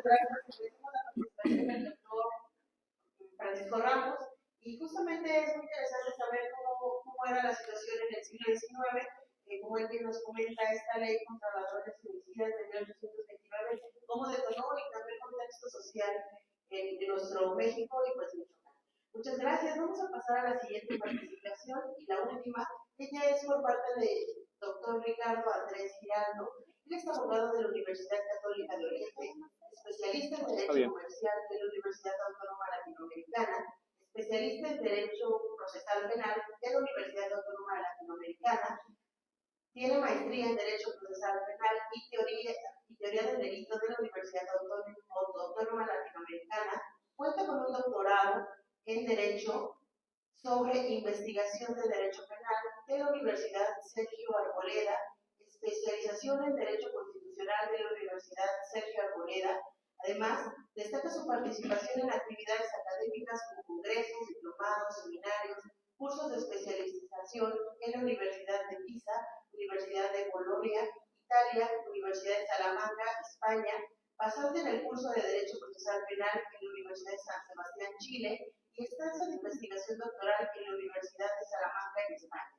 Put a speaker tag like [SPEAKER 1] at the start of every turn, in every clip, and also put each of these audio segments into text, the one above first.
[SPEAKER 1] Agradecemos la participación del doctor Francisco Ramos, y justamente es muy interesante saber cómo era la situación en el siglo XIX, como él bien nos comenta, esta ley contra ladrones y homicidas de 1829, cómo detonó y cambió el contexto social en nuestro México y pues Michoacán. Muchas gracias. Vamos a pasar a la siguiente participación y la última. Ella es por parte del doctor Ricardo Andrés Giraldo. Él es abogado de la Universidad Católica de Oriente, especialista en Derecho Comercial de la Universidad Autónoma Latinoamericana, especialista en Derecho Procesal Penal de la Universidad Autónoma Latinoamericana, tiene maestría en Derecho Procesal Penal y Teoría del Delito de la Universidad Autónoma Latinoamericana, cuenta con un doctorado en Derecho sobre Investigación de Derecho Penal de la Universidad Sergio Arboleda, especialización en Derecho Constitucional de la Universidad Sergio Arboleda. Además, destaca su participación en actividades académicas como congresos, diplomados, seminarios, cursos de especialización en la Universidad de Pisa, Universidad de Bolonia, Italia, Universidad de Salamanca, España, pasante en el curso de Derecho Procesal Penal en la Universidad de San Sebastián, Chile, y estancia de investigación doctoral en la Universidad de Salamanca, en España.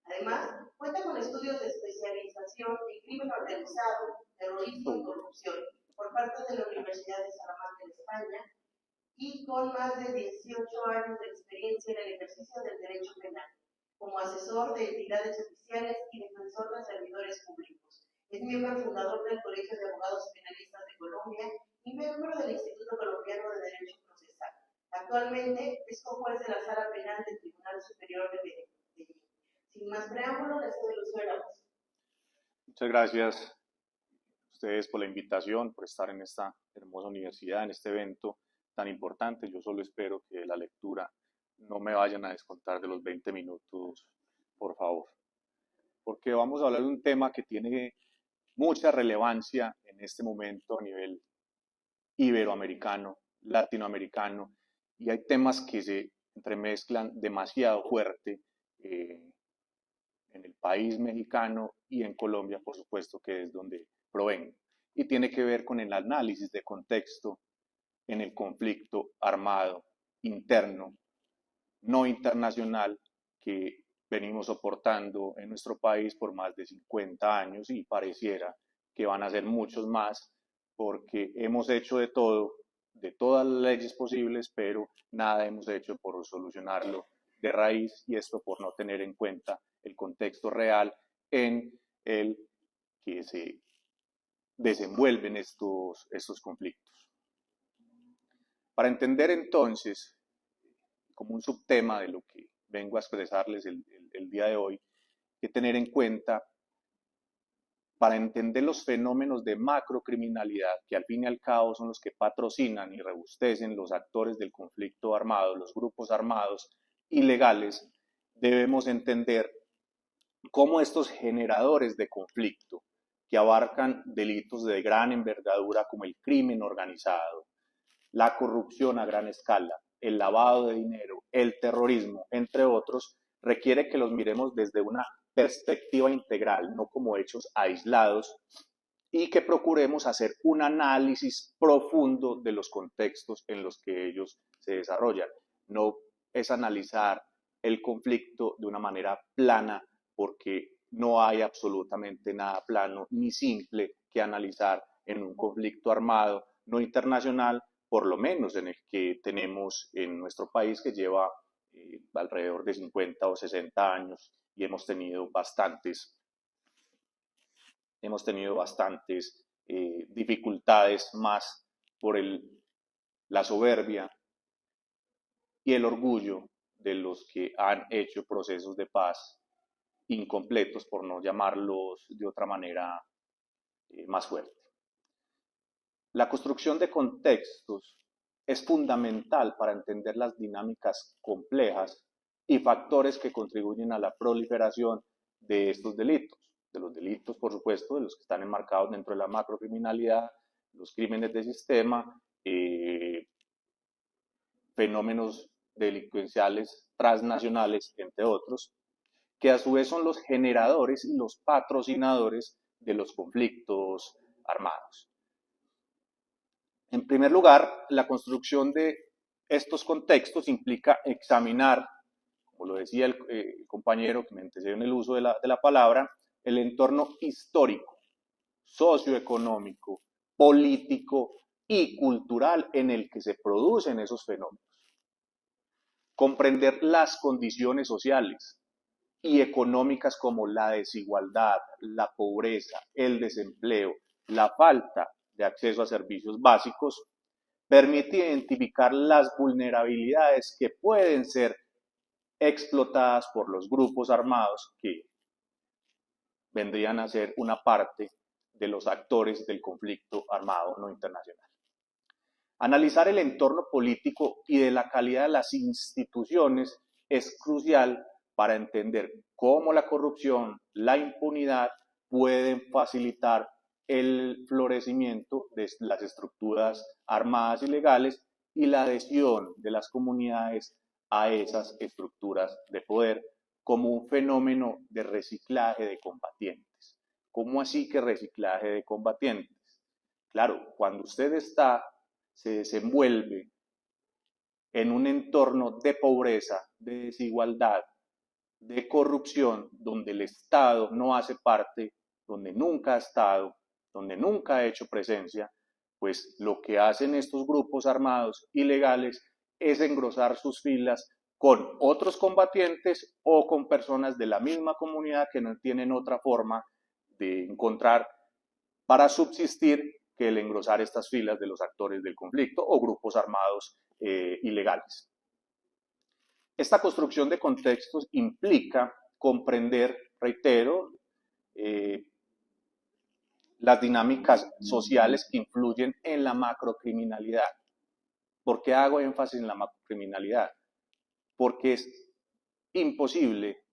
[SPEAKER 1] Además, cuenta con estudios de especialización en crimen organizado, terrorismo y corrupción por parte de la Universidad de Salamanca, en España, y con más de 18 años de experiencia en el ejercicio del derecho penal, como asesor de entidades oficiales y defensor de servidores públicos. Es miembro fundador del Colegio de Abogados Penalistas de Colombia y miembro del Instituto Colombiano de Derecho Procesal. Actualmente es co-juez de la Sala Penal del Tribunal Superior de Medellín. Sin más preámbulo, les doy el uso de la voz.
[SPEAKER 2] Muchas gracias a ustedes por la invitación, por estar en esta hermosa universidad, en este evento tan importante. Yo solo espero que la lectura no me vayan a descontar de los 20 minutos, por favor, porque vamos a hablar de un tema que tiene mucha relevancia en este momento a nivel iberoamericano, latinoamericano, y hay temas que se entremezclan demasiado fuerte en el país mexicano y en Colombia, por supuesto, que es donde provengo. Y tiene que ver con el análisis de contexto en el conflicto armado interno, no internacional, que venimos soportando en nuestro país por más de 50 años y pareciera que van a ser muchos más, porque hemos hecho de todo, de todas las leyes posibles, pero nada hemos hecho por solucionarlo de raíz, y esto por no tener en cuenta el contexto real en el que se desenvuelven estos conflictos. Para entender entonces, como un subtema de lo que vengo a expresarles el día de hoy, que tener en cuenta para entender los fenómenos de macrocriminalidad, que al fin y al cabo son los que patrocinan y robustecen los actores del conflicto armado, los grupos armados ilegales, debemos entender cómo estos generadores de conflicto, que abarcan delitos de gran envergadura como el crimen organizado, la corrupción a gran escala, el lavado de dinero, el terrorismo, entre otros, requiere que los miremos desde una perspectiva integral, no como hechos aislados, y que procuremos hacer un análisis profundo de los contextos en los que ellos se desarrollan. No es analizar el conflicto de una manera plana, porque no hay absolutamente nada plano ni simple que analizar en un conflicto armado no internacional, por lo menos en el que tenemos en nuestro país, que lleva alrededor de 50 o 60 años, y hemos tenido bastantes dificultades, más por la soberbia y el orgullo de los que han hecho procesos de paz incompletos, por no llamarlos de otra manera más fuerte. La construcción de contextos es fundamental para entender las dinámicas complejas y factores que contribuyen a la proliferación de estos delitos, de los delitos, por supuesto, de los que están enmarcados dentro de la macrocriminalidad, los crímenes de sistema, fenómenos delincuenciales transnacionales, entre otros, que a su vez son los generadores y los patrocinadores de los conflictos armados. En primer lugar, la construcción de estos contextos implica examinar, como lo decía el compañero que me antecedió en el uso de la palabra, el entorno histórico, socioeconómico, político y cultural en el que se producen esos fenómenos. Comprender las condiciones sociales y económicas como la desigualdad, la pobreza, el desempleo, la falta de acceso a servicios básicos, permite identificar las vulnerabilidades que pueden ser explotadas por los grupos armados que vendrían a ser una parte de los actores del conflicto armado no internacional. Analizar el entorno político y de la calidad de las instituciones es crucial para entender cómo la corrupción, la impunidad pueden facilitar el florecimiento de las estructuras armadas ilegales y la adhesión de las comunidades a esas estructuras de poder como un fenómeno de reciclaje de combatientes. ¿Cómo así que reciclaje de combatientes? Claro, cuando usted se desenvuelve en un entorno de pobreza, de desigualdad, de corrupción, donde el Estado no hace parte, donde nunca ha estado, donde nunca ha hecho presencia, pues lo que hacen estos grupos armados ilegales es engrosar sus filas con otros combatientes o con personas de la misma comunidad que no tienen otra forma de encontrar para subsistir que el engrosar estas filas de los actores del conflicto o grupos armados ilegales. Esta construcción de contextos implica comprender, reitero, las dinámicas sociales que influyen en la macrocriminalidad. ¿Por qué hago énfasis en la macrocriminalidad? Porque es imposible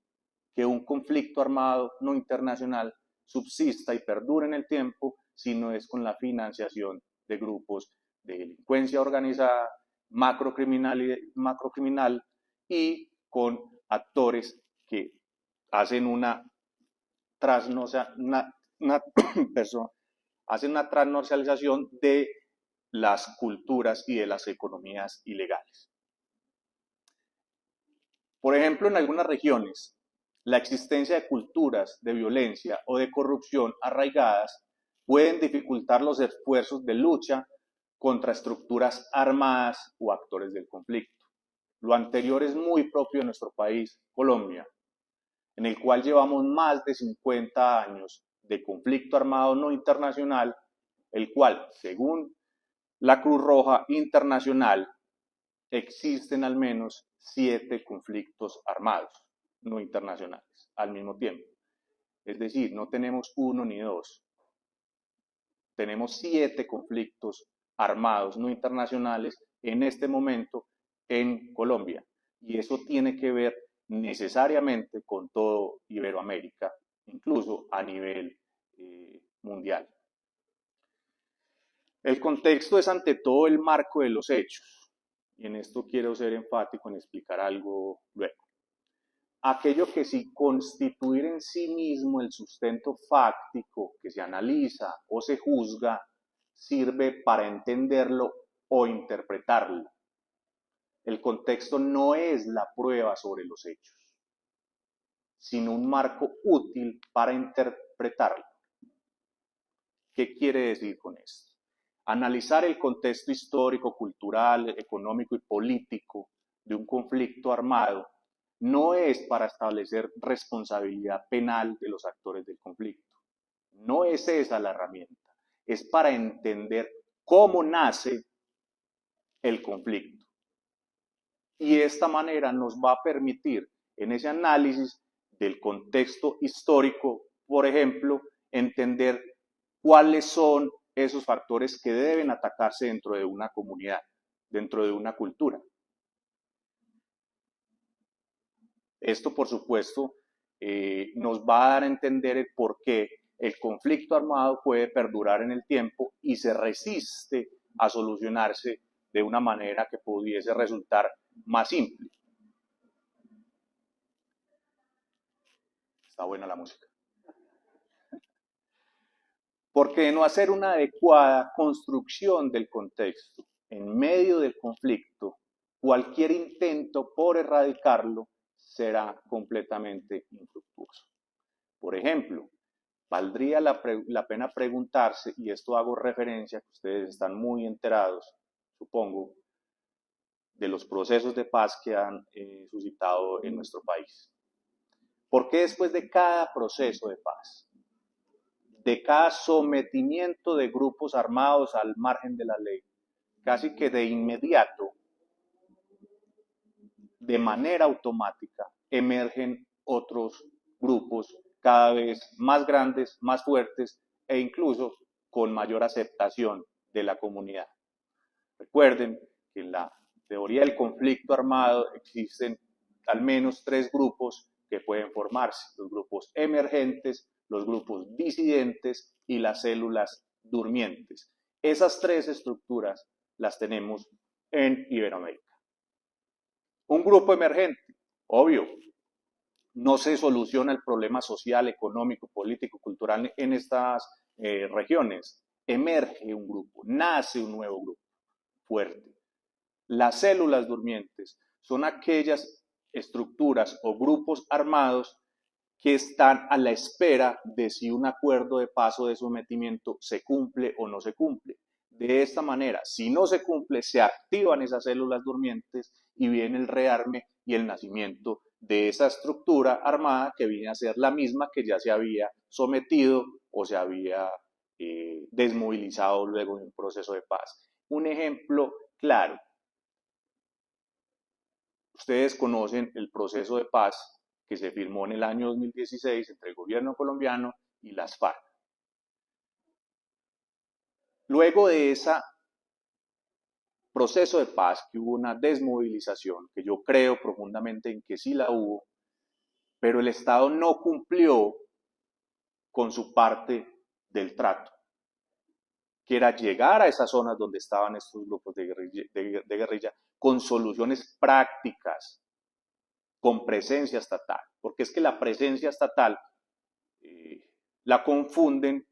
[SPEAKER 2] que un conflicto armado no internacional subsista y perdure en el tiempo si no es con la financiación de grupos de delincuencia organizada, macrocriminal y con actores que hacen una transnacionalización de las culturas y de las economías ilegales. Por ejemplo, en algunas regiones, la existencia de culturas de violencia o de corrupción arraigadas pueden dificultar los esfuerzos de lucha contra estructuras armadas o actores del conflicto. Lo anterior es muy propio de nuestro país, Colombia, en el cual llevamos más de 50 años de conflicto armado no internacional, el cual, según la Cruz Roja Internacional, existen al menos 7 conflictos armados no internacionales al mismo tiempo. Es decir, no tenemos 1 ni 2, tenemos 7 conflictos armados no internacionales en este momento en Colombia. Y eso tiene que ver necesariamente con todo Iberoamérica, incluso a nivel mundial. El contexto es ante todo el marco de los hechos. Y en esto quiero ser enfático en explicar algo luego. Aquello que sin constituir en sí mismo el sustento fáctico que se analiza o se juzga, sirve para entenderlo o interpretarlo. El contexto no es la prueba sobre los hechos, sino un marco útil para interpretarlo. ¿Qué quiere decir con esto? Analizar el contexto histórico, cultural, económico y político de un conflicto armado no es para establecer responsabilidad penal de los actores del conflicto. No es esa la herramienta. Es para entender cómo nace el conflicto. Y de esta manera nos va a permitir, en ese análisis del contexto histórico, por ejemplo, entender cuáles son esos factores que deben atacarse dentro de una comunidad, dentro de una cultura. Esto, por supuesto, nos va a dar a entender el por qué el conflicto armado puede perdurar en el tiempo y se resiste a solucionarse de una manera que pudiese resultar más simple. Está buena la música. Porque de no hacer una adecuada construcción del contexto en medio del conflicto, cualquier intento por erradicarlo será completamente infructuoso. Por ejemplo, valdría la pena preguntarse, y esto hago referencia, que ustedes están muy enterados, supongo, de los procesos de paz que han suscitado en nuestro país. ¿Por qué después de cada proceso de paz, de cada sometimiento de grupos armados al margen de la ley, casi que de inmediato, de manera automática, emergen otros grupos cada vez más grandes, más fuertes e incluso con mayor aceptación de la comunidad? Recuerden que en la teoría del conflicto armado existen al menos 3 grupos que pueden formarse: los grupos emergentes, los grupos disidentes y las células durmientes. Esas 3 estructuras las tenemos en Iberoamérica. Un grupo emergente, obvio, no se soluciona el problema social, económico, político, cultural en estas regiones. Emerge un grupo, nace un nuevo grupo fuerte. Las células durmientes son aquellas estructuras o grupos armados que están a la espera de si un acuerdo de paz o de sometimiento se cumple o no se cumple. De esta manera, si no se cumple, se activan esas células durmientes y viene el rearme y el nacimiento de esa estructura armada que viene a ser la misma que ya se había sometido o se había desmovilizado luego de un proceso de paz. Un ejemplo claro. Ustedes conocen el proceso de paz que se firmó en el año 2016 entre el gobierno colombiano y las FARC. Luego de ese proceso de paz, que hubo una desmovilización, que yo creo profundamente en que sí la hubo, pero el Estado no cumplió con su parte del trato, que era llegar a esas zonas donde estaban estos grupos de guerrilla con soluciones prácticas, con presencia estatal, porque es que la presencia estatal la confunden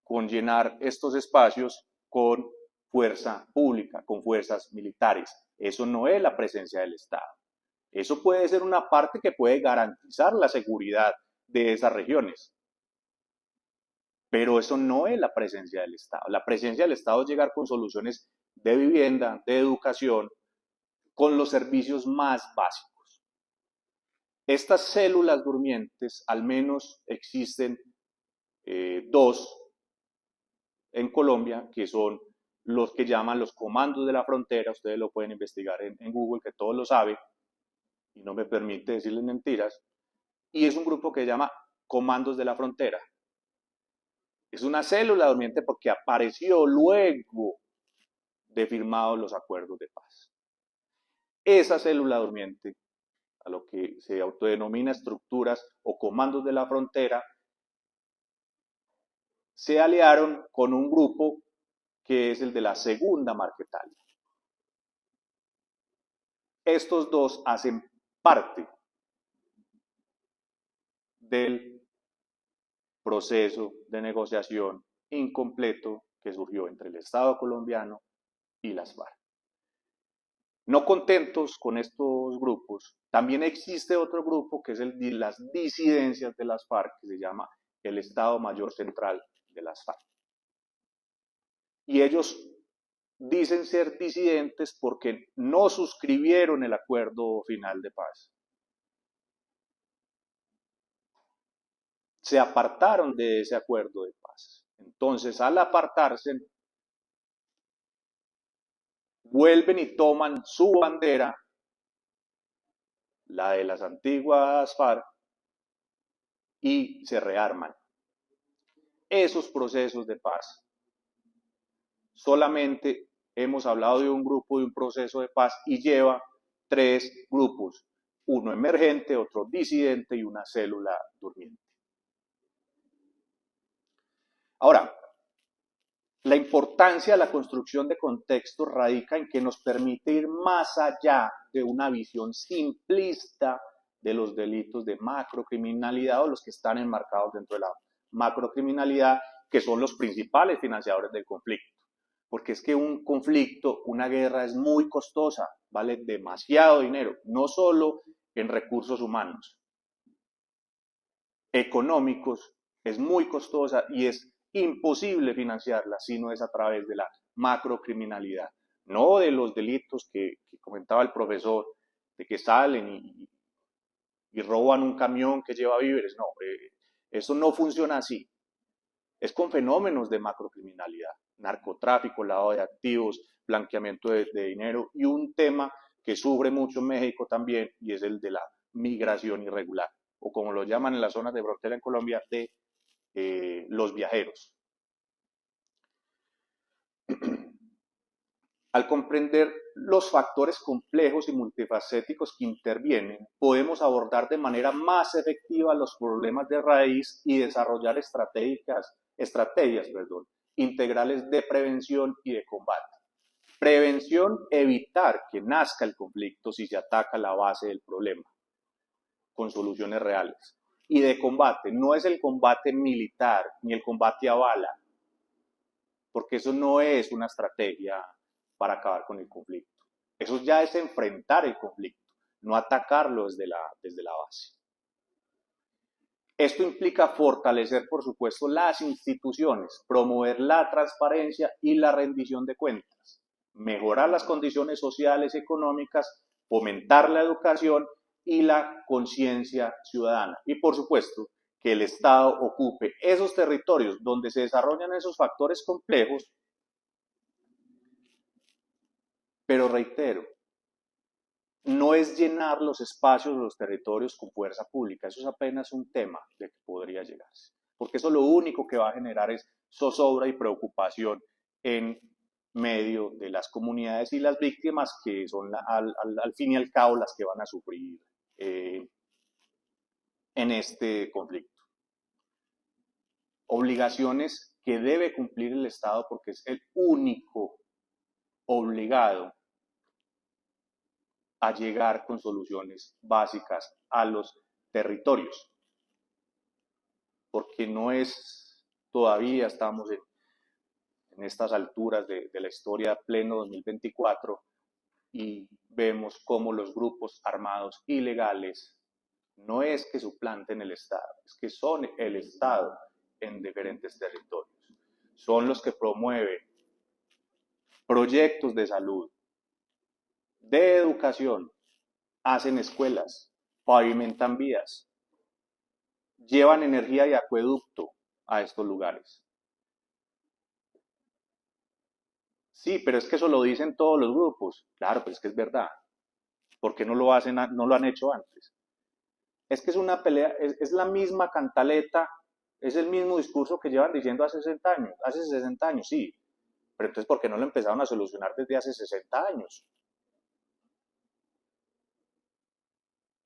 [SPEAKER 2] con llenar estos espacios con fuerza pública, con fuerzas militares. Eso no es la presencia del Estado. Eso puede ser una parte que puede garantizar la seguridad de esas regiones, pero eso no es la presencia del Estado. La presencia del Estado es llegar con soluciones de vivienda, de educación, con los servicios más básicos. Estas células durmientes, al menos existen 2 en Colombia, que son los que llaman los comandos de la frontera. Ustedes lo pueden investigar en Google, que todos lo saben, y no me permite decirles mentiras. Y es un grupo que se llama Comandos de la Frontera. Es una célula durmiente porque apareció luego de firmados los acuerdos de paz. Esa célula durmiente, a lo que se autodenomina estructuras o comandos de la frontera, se aliaron con un grupo que es el de la Segunda Marquetalia. Estos 2 hacen parte del proceso de negociación incompleto que surgió entre el Estado colombiano y las FARC. No contentos con estos grupos, también existe otro grupo que es el de las disidencias de las FARC, que se llama el Estado Mayor Central de las FARC. Y ellos dicen ser disidentes porque no suscribieron el acuerdo final de paz. Se apartaron de ese acuerdo de paz. Entonces, al apartarse, vuelven y toman su bandera, la de las antiguas FARC, y se rearman. Esos procesos de paz, solamente hemos hablado de un grupo, de un proceso de paz, y lleva 3 grupos, uno emergente, otro disidente y una célula durmiente. Ahora, la importancia de la construcción de contexto radica en que nos permite ir más allá de una visión simplista de los delitos de macrocriminalidad o los que están enmarcados dentro de la macrocriminalidad, que son los principales financiadores del conflicto. Porque es que un conflicto, una guerra es muy costosa, vale demasiado dinero, no solo en recursos humanos, económicos, es muy costosa y es imposible financiarla si no es a través de la macrocriminalidad, no de los delitos que comentaba el profesor, de que salen y roban un camión que lleva víveres, no, eso no funciona así. Es con fenómenos de macrocriminalidad, narcotráfico, lavado de activos, blanqueamiento de dinero y un tema que sufre mucho en México también y es el de la migración irregular, o como lo llaman en las zonas de frontera en Colombia, de los viajeros. Al comprender los factores complejos y multifacéticos que intervienen, podemos abordar de manera más efectiva los problemas de raíz y desarrollar estrategias integrales de prevención y de combate. Prevención, evitar que nazca el conflicto si se ataca la base del problema, con soluciones reales. Y de combate, no es el combate militar ni el combate a bala, porque eso no es una estrategia para acabar con el conflicto. Eso ya es enfrentar el conflicto, no atacarlo desde la base. Esto implica fortalecer, por supuesto, las instituciones, promover la transparencia y la rendición de cuentas, mejorar las condiciones sociales y económicas, fomentar la educación y la conciencia ciudadana. Y, por supuesto, que el Estado ocupe esos territorios donde se desarrollan esos factores complejos. Pero reitero, no es llenar los espacios o los territorios con fuerza pública, eso es apenas un tema de que podría llegarse, porque eso lo único que va a generar es zozobra y preocupación en medio de las comunidades y las víctimas que son al fin y al cabo las que van a sufrir en este conflicto. Obligaciones que debe cumplir el Estado porque es el único obligado a llegar con soluciones básicas a los territorios, porque no es, todavía estamos en estas alturas de la historia pleno 2024 y vemos cómo los grupos armados ilegales no es que suplanten el Estado, es que son el Estado en diferentes territorios, son los que promueven proyectos de salud, de educación, hacen escuelas, pavimentan vías, llevan energía y acueducto a estos lugares. Sí, pero es que eso lo dicen todos los grupos. Claro, pero es que es verdad. ¿Por qué no lo hacen, no lo han hecho antes? Es que es una pelea, es la misma cantaleta, es el mismo discurso que llevan diciendo hace 60 años. Hace 60 años, sí. Pero entonces, ¿por qué no lo empezaron a solucionar desde hace 60 años?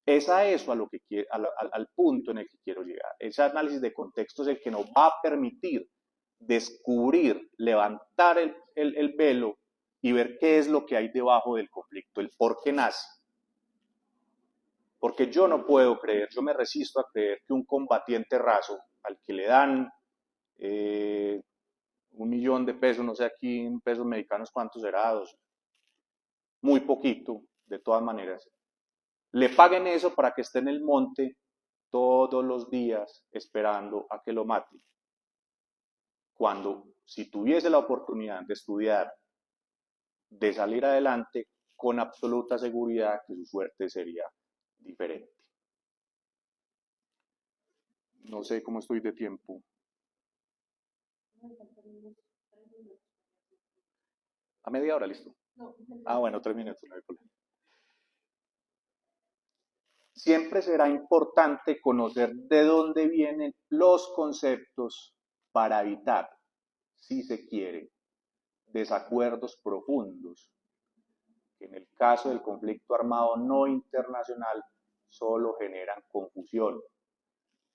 [SPEAKER 2] Es a eso a lo que al punto en el que quiero llegar. Ese análisis de contexto es el que nos va a permitir descubrir, levantar el velo y ver qué es lo que hay debajo del conflicto, el por qué nace. Porque yo no puedo creer, yo me resisto a creer que un combatiente raso al que le dan 1.000.000 de pesos, no sé aquí en pesos mexicanos cuántos será, muy poquito, de todas maneras, le paguen eso para que esté en el monte todos los días esperando a que lo maten. Cuando si tuviese la oportunidad de estudiar, de salir adelante, con absoluta seguridad que su suerte sería diferente. No sé cómo estoy de tiempo. ¿A media hora listo? Ah, bueno, 3 minutos, no hay problema. Siempre será importante conocer de dónde vienen los conceptos para evitar, si se quiere, desacuerdos profundos, que en el caso del conflicto armado no internacional solo generan confusión,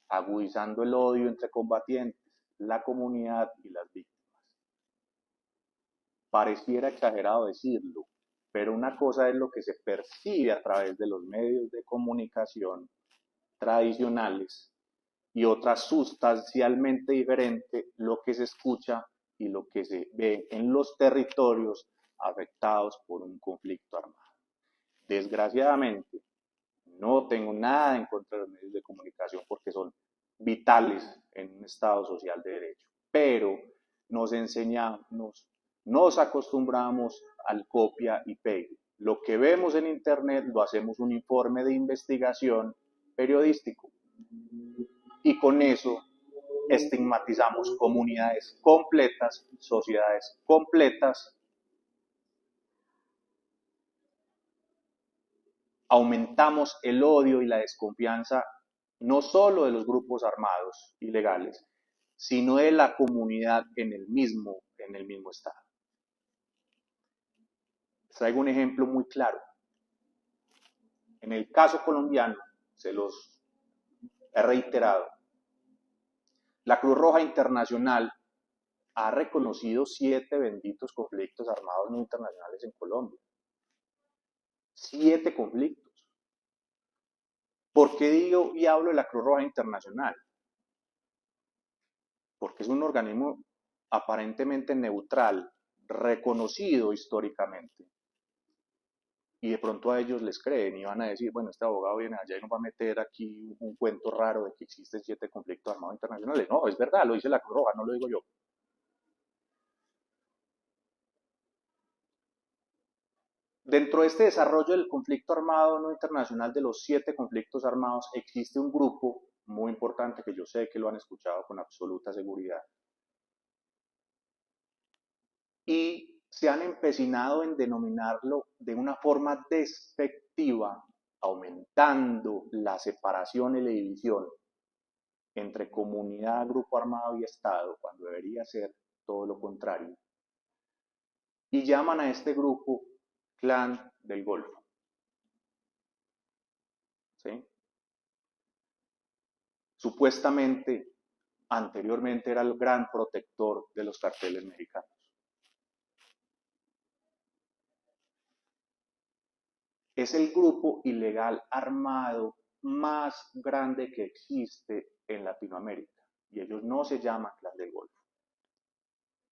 [SPEAKER 2] agudizando el odio entre combatientes, la comunidad y las víctimas. Pareciera exagerado decirlo, pero una cosa es lo que se percibe a través de los medios de comunicación tradicionales y otra sustancialmente diferente lo que se escucha y lo que se ve en los territorios afectados por un conflicto armado. Desgraciadamente, no tengo nada en contra de los medios de comunicación porque son vitales en un Estado social de derecho, pero nos enseñamos, nos acostumbramos al copia y pegue. Lo que vemos en Internet lo hacemos un informe de investigación periodístico y con eso estigmatizamos comunidades completas, sociedades completas, aumentamos el odio y la desconfianza no solo de los grupos armados ilegales, sino de la comunidad en el mismo Estado. Les traigo un ejemplo muy claro. En el caso colombiano, se los he reiterado, la Cruz Roja Internacional ha reconocido 7 benditos conflictos armados no internacionales en Colombia. 7 conflictos. ¿Por qué digo y hablo de la Cruz Roja Internacional? Porque es un organismo aparentemente neutral, reconocido históricamente. Y de pronto a ellos les creen y van a decir, bueno, este abogado viene allá y nos va a meter aquí un cuento raro de que existen 7 conflictos armados internacionales. No, es verdad, lo dice la Cruz Roja, no lo digo yo. Dentro de este desarrollo del conflicto armado no internacional, de los 7 conflictos armados, existe un grupo muy importante que yo sé que lo han escuchado con absoluta seguridad. Y se han empecinado en denominarlo de una forma despectiva, aumentando la separación y la división entre comunidad, grupo armado y Estado, cuando debería ser todo lo contrario. Y llaman a este grupo Clan del Golfo. ¿Sí? Supuestamente, anteriormente era el gran protector de los carteles mexicanos. Es el grupo ilegal armado más grande que existe en Latinoamérica. Y ellos no se llaman Clan del Golfo.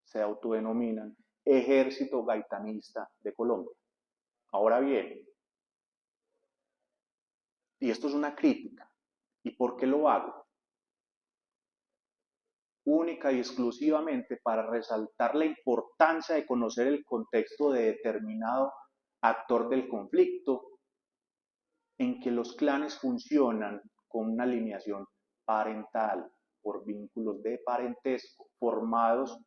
[SPEAKER 2] Se autodenominan Ejército Gaitanista de Colombia. Ahora bien, y esto es una crítica, ¿y por qué lo hago? Única y exclusivamente para resaltar la importancia de conocer el contexto de determinado actor del conflicto, en que los clanes funcionan con una alineación parental por vínculos de parentesco formados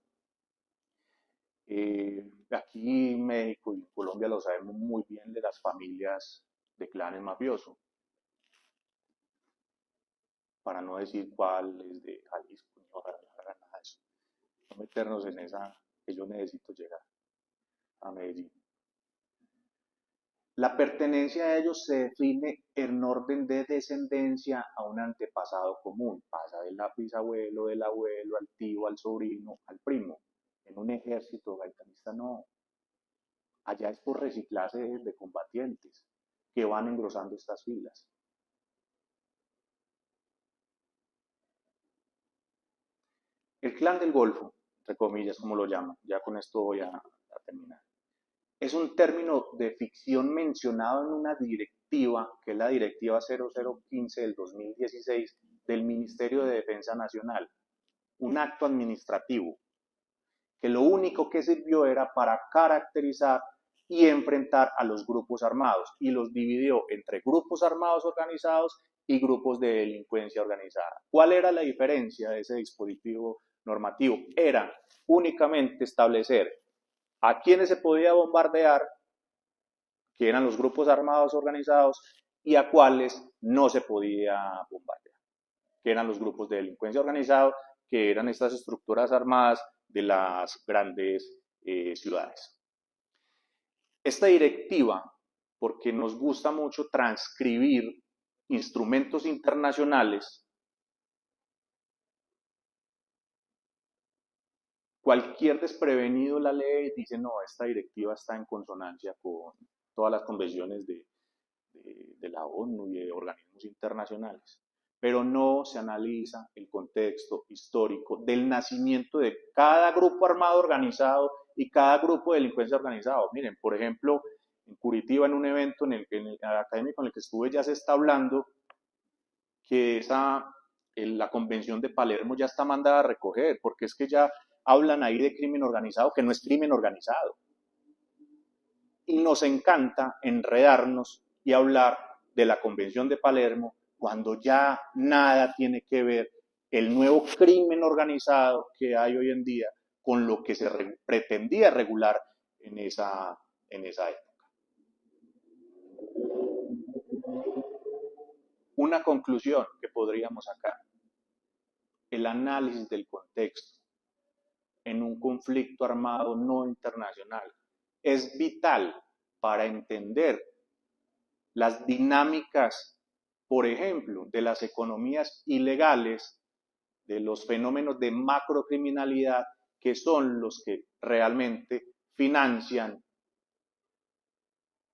[SPEAKER 2] aquí en México y en Colombia lo sabemos muy bien de las familias de clanes mafiosos, para no decir cuáles de Jalisco, ni nada de eso, no meternos en esa, que yo necesito llegar a Medellín. La pertenencia a ellos se define en orden de descendencia a un antepasado común, pasa del bisabuelo, del abuelo, al tío, al sobrino, al primo. En un ejército gaitanista no, allá es por reciclaje de combatientes que van engrosando estas filas. El Clan del Golfo, entre comillas, como lo llaman, ya con esto voy a terminar, es un término de ficción mencionado en una directiva, que es la Directiva 0015 del 2016 del Ministerio de Defensa Nacional, un acto administrativo, que lo único que sirvió era para caracterizar y enfrentar a los grupos armados, y los dividió entre grupos armados organizados y grupos de delincuencia organizada. ¿Cuál era la diferencia de ese dispositivo normativo? Era únicamente establecer a quienes se podía bombardear, que eran los grupos armados organizados, y a cuáles no se podía bombardear, que eran los grupos de delincuencia organizada, que eran estas estructuras armadas de las grandes ciudades. Esta directiva, porque nos gusta mucho transcribir instrumentos internacionales, cualquier desprevenido la lee y dice, no, esta directiva está en consonancia con todas las convenciones de la ONU y de organismos internacionales. pero no se analiza el contexto histórico del nacimiento de cada grupo armado organizado y cada grupo de delincuencia organizado. Miren, por ejemplo, en Curitiba, en un evento en el académico en el que estuve, ya se está hablando que la convención de Palermo ya está mandada a recoger, porque es que ya hablan ahí de crimen organizado, que no es crimen organizado. Y nos encanta enredarnos y hablar de la convención de Palermo cuando ya nada tiene que ver el nuevo crimen organizado que hay hoy en día con lo que se pretendía regular en esa época. Una conclusión que podríamos sacar: el análisis del contexto en un conflicto armado no internacional es vital para entender las dinámicas, por ejemplo, de las economías ilegales, de los fenómenos de macrocriminalidad, que son los que realmente financian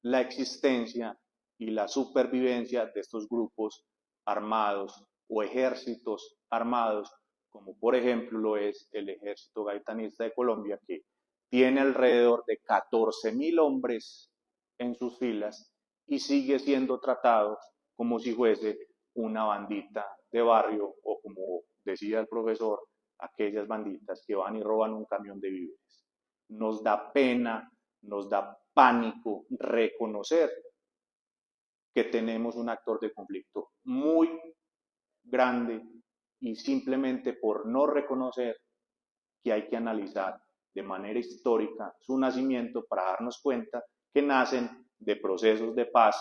[SPEAKER 2] la existencia y la supervivencia de estos grupos armados o ejércitos armados, como por ejemplo lo es el Ejército Gaitanista de Colombia, que tiene alrededor de 14.000 hombres en sus filas y sigue siendo tratado como si fuese una bandita de barrio, o como decía el profesor, aquellas banditas que van y roban un camión de víveres. Nos da pena, nos da pánico reconocer que tenemos un actor de conflicto muy grande, y simplemente por no reconocer que hay que analizar de manera histórica su nacimiento para darnos cuenta que nacen de procesos de paz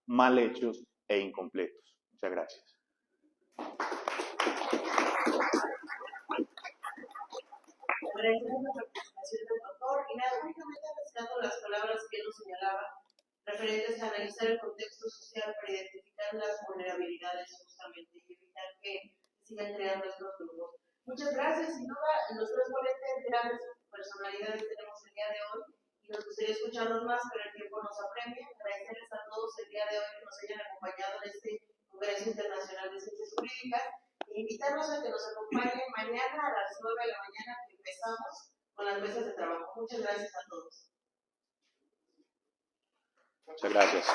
[SPEAKER 2] mal hechos e incompletos. Muchas gracias.
[SPEAKER 1] Agradecemos la participación del doctor y nada, únicamente rescatando las palabras que él nos señalaba referentes a analizar el contexto social para identificar las vulnerabilidades justamente y evitar que sigan creando estos grupos. Muchas gracias. Sin duda, los tres ponentes grandes personalidades tenemos el día de hoy y nos gustaría escucharlos más, pero el tiempo nos apremia. Agradecerles a todos el día de hoy que nos hayan acompañado en este Congreso Internacional de Ciencias Jurídicas e invitarlos a que nos acompañen mañana a las 9 de la mañana, que empezamos con las mesas de trabajo. Muchas gracias a todos.
[SPEAKER 2] Muchas gracias.